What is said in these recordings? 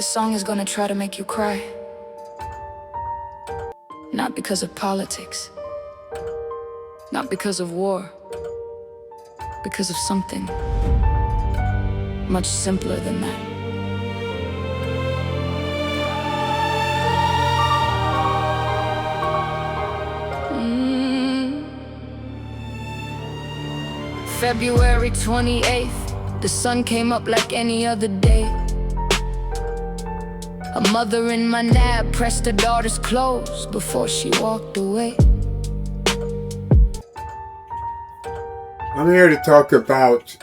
song is gonna try to make you cry. Not because of politics, not because of war, because of something much simpler than that. February 28th, the sun came up like any other day. A mother in my nap pressed her daughter's clothes before she walked away. I'm here to talk about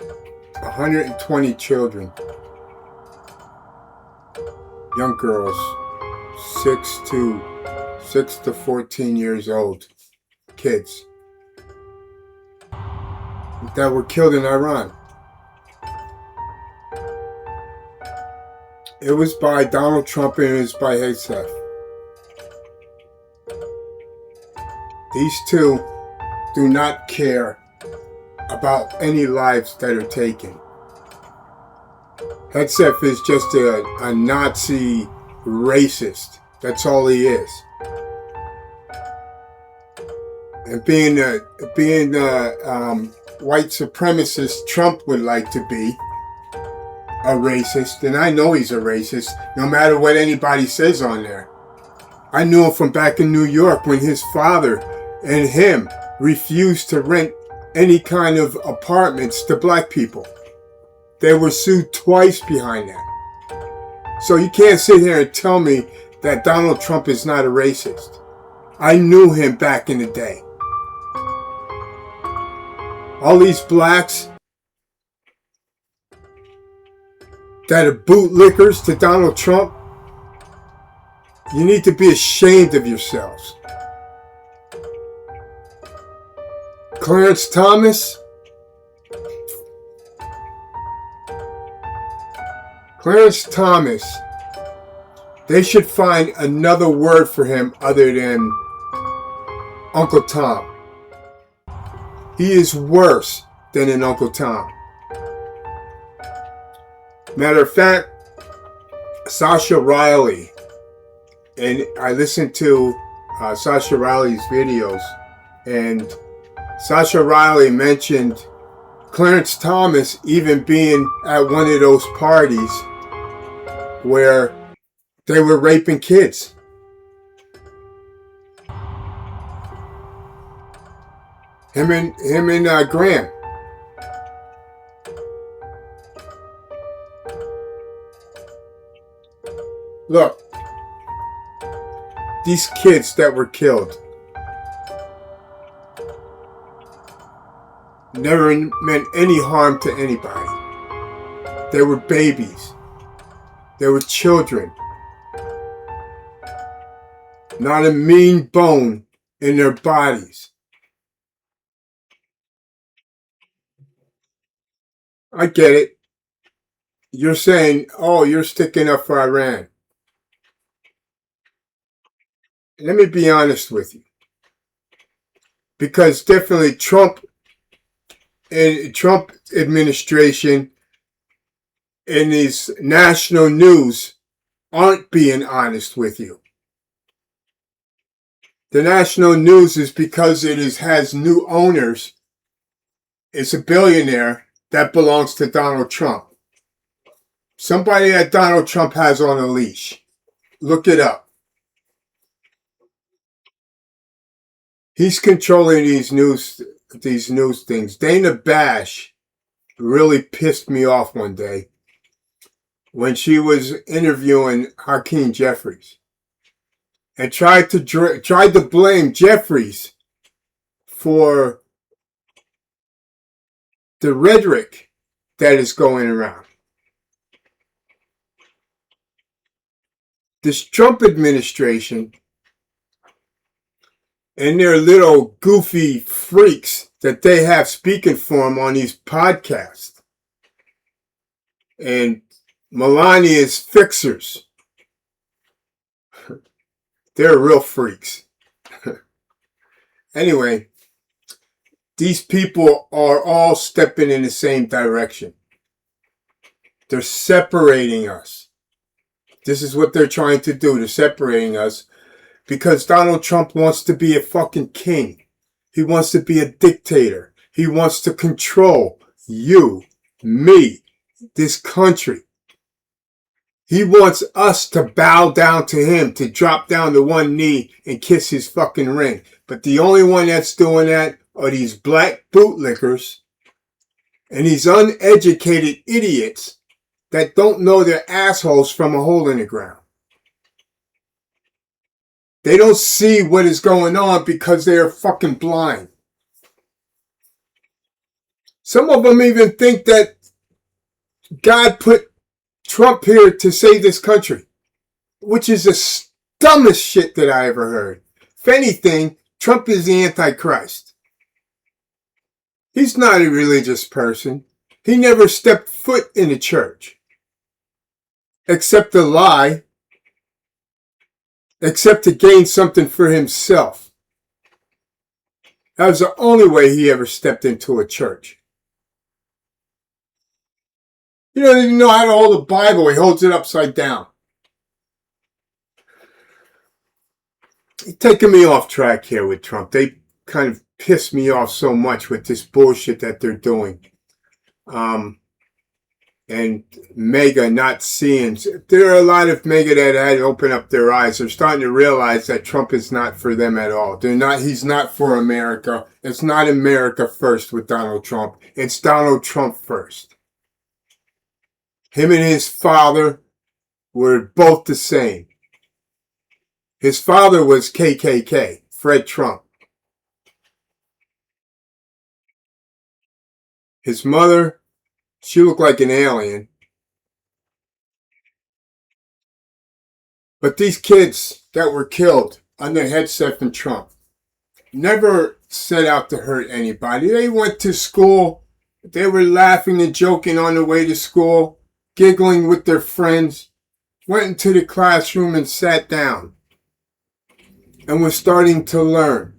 120 children, young girls, 6 to 14 years old, kids, that were killed in Iran. It was by Donald Trump and it was by Hegseth. These two do not care about any lives that are taken. Hegseth is just a Nazi racist. That's all he is. And being a white supremacist Trump would like to be a racist, and I know he's a racist no matter what anybody says on there. I knew him from back in New York when his father and him refused to rent any kind of apartments to black people. They were sued twice behind that. So you can't sit here and tell me that Donald Trump is not a racist. I knew him back in the day. All these blacks that are bootlickers to Donald Trump, you need to be ashamed of yourselves. Clarence Thomas, they should find another word for him other than Uncle Tom. He is worse than an Uncle Tom. Matter of fact, Sasha Riley, and I listened to Sasha Riley's videos, and Sasha Riley mentioned Clarence Thomas even being at one of those parties where they were raping kids. Him and Graham. Look, these kids that were killed never meant any harm to anybody. They were babies. They were children. Not a mean bone in their bodies. I get it. You're saying, oh, you're sticking up for Iran. Let me be honest with you. Because definitely Trump and Trump administration and these national news aren't being honest with you. The national news is because it has new owners. It's a billionaire that belongs to Donald Trump. Somebody that Donald Trump has on a leash. Look it up. He's controlling these news things. Dana Bash really pissed me off one day when she was interviewing Hakeem Jeffries and tried to blame Jeffries for the rhetoric that is going around. This Trump administration and their little goofy freaks that they have speaking for them on these podcasts. And Melania's fixers. They're real freaks. Anyway, these people are all stepping in the same direction. They're separating us. This is what they're trying to do, to separating us, because Donald Trump wants to be a fucking king. He wants to be a dictator. He wants to control you, me, this country. He wants us to bow down to him, to drop down to one knee and kiss his fucking ring. But the only one that's doing that are these black bootlickers and these uneducated idiots that don't know their assholes from a hole in the ground. They don't see what is going on because they are fucking blind. Some of them even think that God put Trump here to save this country, which is the dumbest shit that I ever heard. If anything, Trump is the Antichrist. He's not a religious person. He never stepped foot in a church. Except to lie. Except to gain something for himself. That was the only way he ever stepped into a church. He doesn't even know how to hold a Bible. He holds it upside down. He's taking me off track here with Trump. They kind of piss me off so much with this bullshit that they're doing. And MAGA not seeing. There are a lot of MAGA that had to open up their eyes. They're starting to realize that Trump is not for them at all. He's not for America. It's not America first with Donald Trump. It's Donald Trump first. Him and his father were both the same. His father was KKK, Fred Trump. His mother, she looked like an alien. But these kids that were killed under Hegseth and Trump never set out to hurt anybody. They went to school. They were laughing and joking on the way to school, giggling with their friends, went into the classroom and sat down and was starting to learn.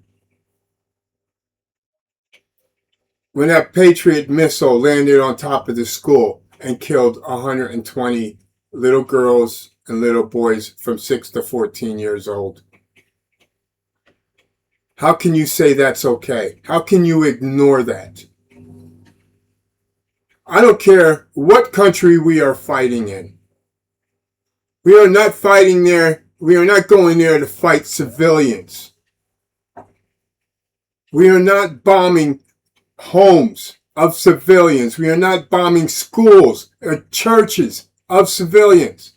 When that Patriot missile landed on top of the school and killed 120 little girls and little boys from 6 to 14 years old. How can you say that's okay? How can you ignore that? I don't care what country we are fighting in. We are not fighting there. We are not going there to fight civilians. We are not bombing homes of civilians. We are not bombing schools or churches of civilians.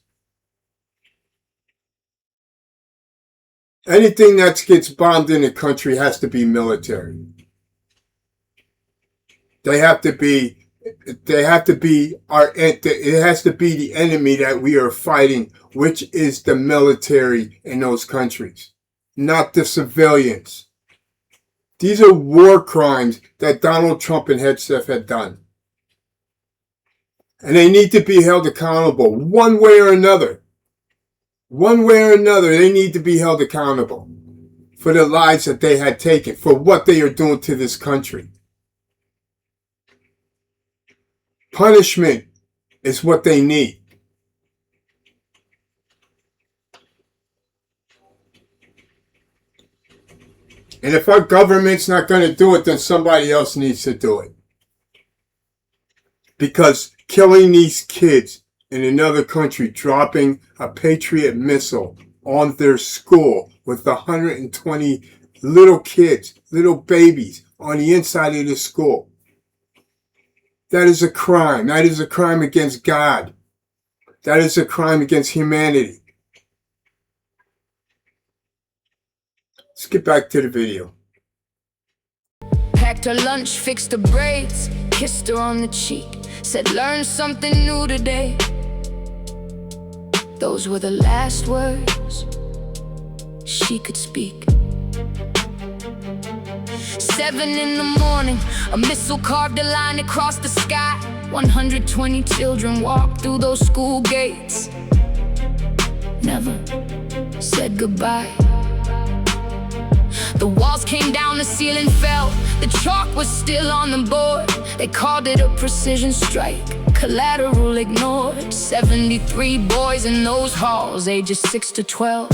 Anything that gets bombed in a country has to be military. It has to be the enemy that we are fighting, which is the military in those countries, not the civilians. These are war crimes that Donald Trump and Hegseth had done. And they need to be held accountable one way or another. One way or another, they need to be held accountable for the lives that they had taken, for what they are doing to this country. Punishment is what they need. And if our government's not going to do it, then somebody else needs to do it. Because killing these kids in another country, dropping a Patriot missile on their school with 120 little kids, little babies on the inside of the school, that is a crime. That is a crime against God. That is a crime against humanity. Let's get back to the video. Packed her lunch, fixed her braids, kissed her on the cheek, said learn something new today. Those were the last words she could speak. 7 in the morning, a missile carved a line across the sky. 120 children walked through those school gates, never said goodbye. The The walls came down, the ceiling fell. The chalk was still on the board. They called it a precision strike, collateral ignored. 73 boys in those halls, ages 6 to 12.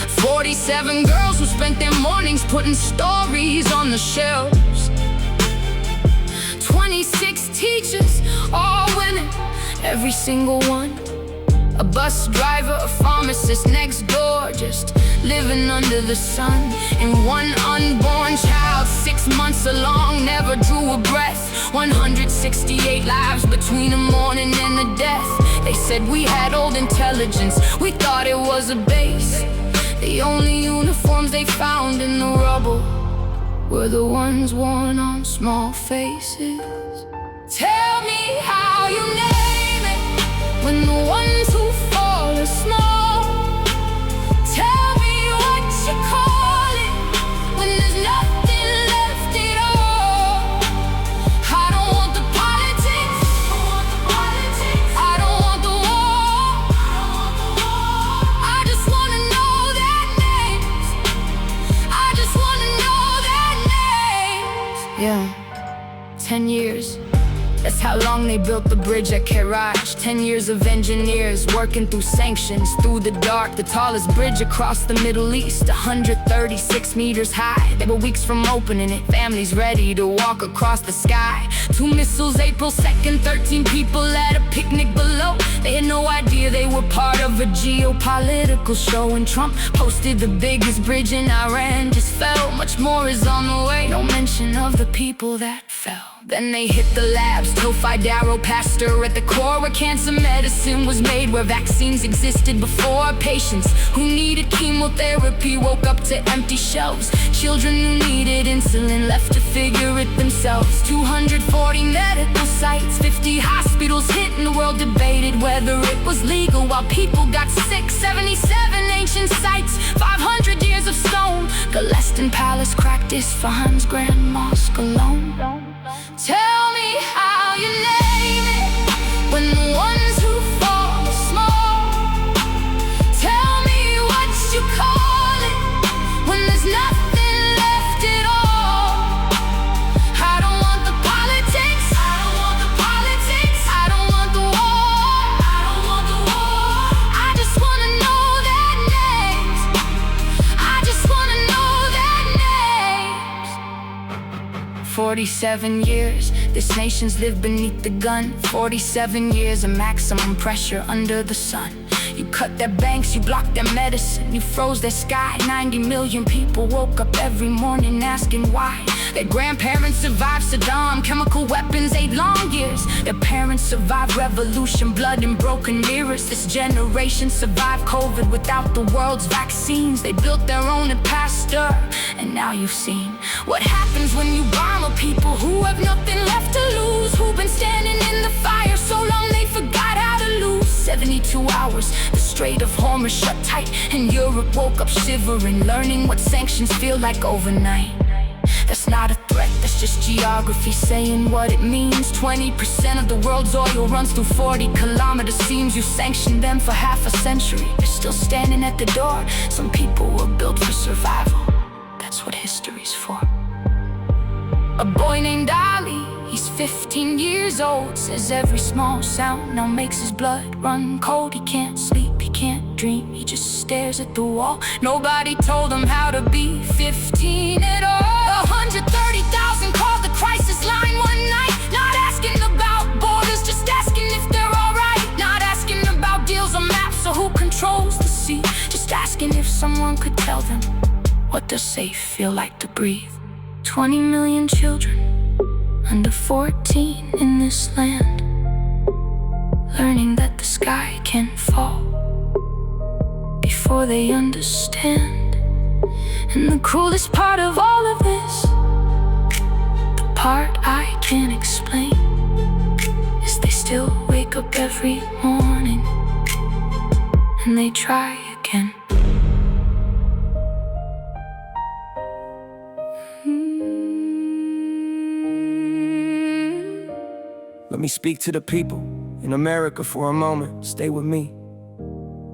47 girls who spent their mornings putting stories on the shelves. 26 teachers, all women, every single one. A bus driver, a pharmacist next door, just living under the sun. And one unborn child, 6 months along, never drew a breath. 168 lives between the morning and the death. They said we had old intelligence, we thought it was a base. The only uniforms they found in the rubble were the ones worn on small faces. Tell me how you name it when the ones who fall are small. Tell me what you call it when there's nothing left at all. I don't want the politics, I don't want the war. I just wanna know their names. I just wanna know their names. Yeah, 10 years. That's how long they built the bridge at Karaj. 10 years of engineers working through sanctions, through the dark. The tallest bridge across the Middle East, 136 meters high. They were weeks from opening it, families ready to walk across the sky. 2 missiles, April 2nd, 13 people at a picnic below. They had no idea they were part of a geopolitical show. And Trump posted the biggest bridge in Iran just fell. Much more is on the way, no mention of the people that fell. Then they hit the labs, till Fidaro Pasteur at the core, where cancer medicine was made, where vaccines existed before. Patients who needed chemotherapy woke up to empty shelves. Children who needed insulin left to figure it themselves. 240 medical sites, 50 hospitals hit, and the world debated whether it was legal while people got sick. 77 ancient sites, 500 years of stone. Galestan Palace cracked Isfahan's Grand Mosque alone. Tell me how you name it when the ones who fall are small. Tell me what you call it when there's nothing left at all. I don't want the politics, I don't want the politics, I don't want the war, I don't want the war. I just wanna know their names, I just wanna know their names. 47 years, this nation's lived beneath the gun. 47 years of maximum pressure under the sun. You cut their banks, you blocked their medicine, you froze their sky. 90 million people woke up every morning asking why. Their grandparents survived Saddam, chemical weapons, 8 long years. Their parents survived revolution, blood and broken mirrors. This generation survived COVID without the world's vaccines. They built their own at Pasteur, and now you've seen what happens when you bomb a people who have nothing left to lose, who've been standing in the fire so long they forgot how to lose. 72 hours, the Strait of Hormuz shut tight, and Europe woke up shivering, learning what sanctions feel like overnight. That's not a threat, that's just geography saying what it means. 20% of the world's oil runs through 40-kilometer seams. You sanctioned them for half a century, they're still standing at the door. Some people were built for survival, that's what history's for. A boy named Ali, he's 15 years old, says every small sound now makes his blood run cold. He can't sleep, he can't dream, he just stares at the wall. Nobody told him how to be 15 at all. 130,000 called the crisis line one night, not asking about borders, just asking if they're alright. Not asking about deals or maps or who controls the sea, just asking if someone could tell them what does safe feel like to breathe. 20 million children under 14 in this land, learning that the sky can fall before they understand. And the cruelest part of all of this, the part I can't explain, is they still wake up every morning and they try again. Let me speak to the people in America for a moment. Stay with me.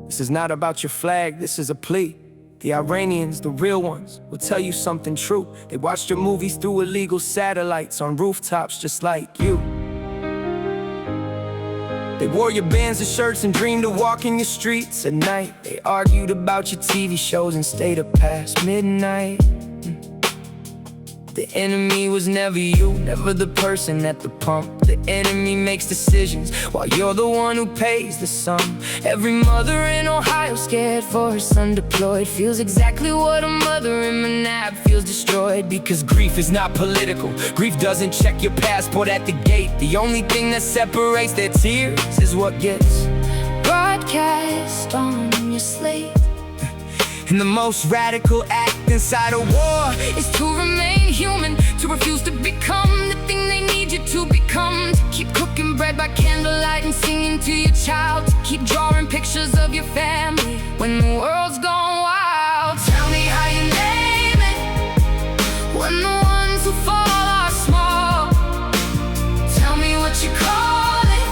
This is not about your flag, this is a plea. The Iranians, the real ones, will tell you something true. They watched your movies through illegal satellites on rooftops just like you. They wore your bands and shirts and dreamed of walking your streets at night. They argued about your TV shows and stayed up past midnight. The enemy was never you, never the person at the pump. The enemy makes decisions while you're the one who pays the sum. Every mother in Ohio scared for her son deployed feels exactly what a mother in Manab feels destroyed. Because grief is not political. Grief doesn't check your passport at the gate. The only thing that separates their tears is what gets broadcast on your slate. And the most radical act inside a war is to remain human, to refuse to become the thing they need you to become. To keep cooking bread by candlelight and singing to your child. To keep drawing pictures of your family when the world's gone wild. Tell me how you name it when the ones who fall are small. Tell me what you call it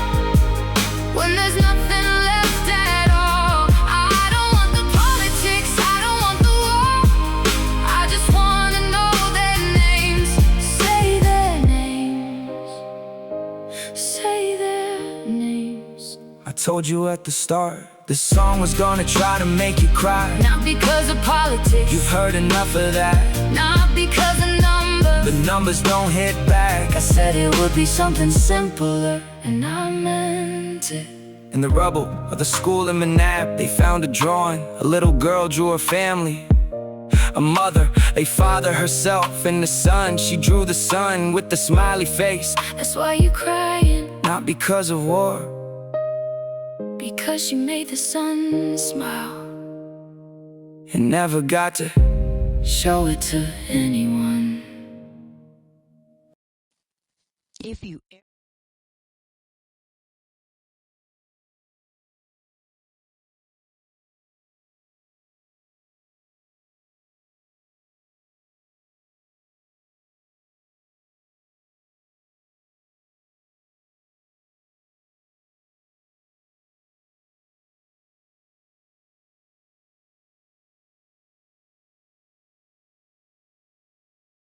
when there's nothing left at all. I don't want the politics, I don't want the war. I just want to know their names. Say their names. Say their names. I told you at the start, this song was gonna try to make you cry. Not because of politics. You've heard enough of that. Not because of numbers. The numbers don't hit back. I said it would be something simpler, and I meant it. In the rubble of the school in Manab, they found a drawing. A little girl drew her family. A mother, a father herself, and the son. She drew the sun with the smiley face. That's why you crying. Not because of war, because you made the sun smile. and never got to Show it to anyone. If you